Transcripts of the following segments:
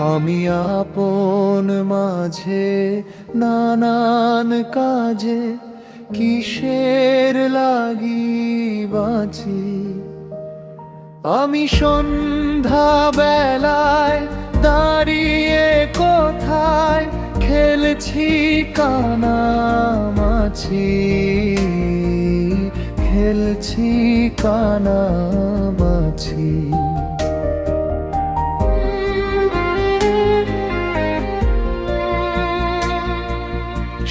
আমি আপন মাঝে নানান কাজে কিসের লাগি বাঁচি। আমি সন্ধ্যা বেলায় দাঁড়িয়ে কোথায় খেলছি কানামাছি, খেলছি কানামাছি।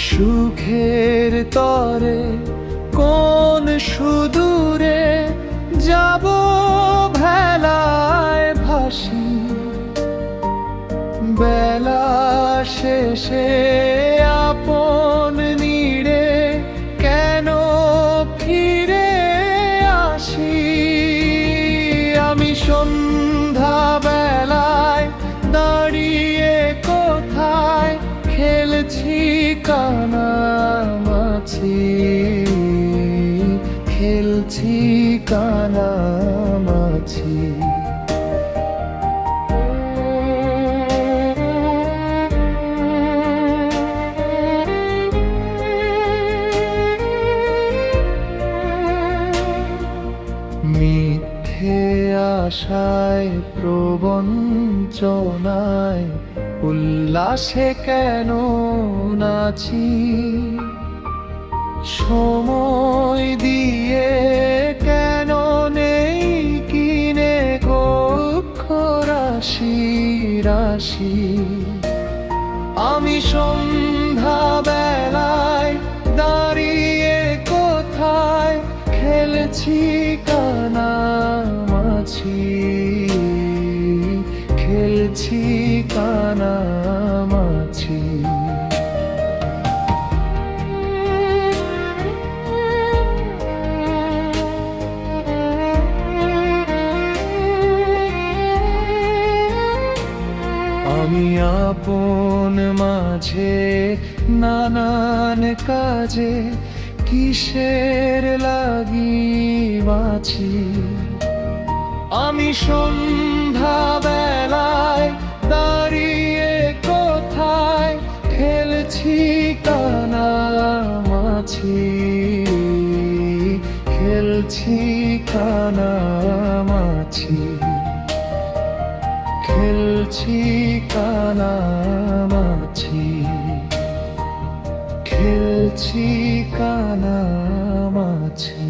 সুখের তরে কোন সুদূরে যাব ভেলায় ভাসি, বেলা শেষে আপন নীড়ে কেন ফিরে আসি। আমি সন্ধ্যা বেলায় দাঁড়িয়ে কোথায় খেলছি কানামাছি, খেলছি কানামাছি। মিথ্যে আশায় প্রবঞ্চনায় উল্লাসে কেন নাচি, সময় দিয়ে কেন নেই কিনে কক্ষ রাশি রাশি। আমি সন্ধ্যা বেলায় দাঁড়িয়ে কোথায় খেলছি কানামাছি, খেলছি কানামাছি। আমি আপন মাঝে নানান কাজে কিসের লাগি বাঁচি। আমি সন্ধ্যা বেলায় দাঁড়িয়ে কোথায় খেলছি কানামাছি, খেলছি কানামাছি, খেলছি কানামাছি, খেলছি কানামাছি।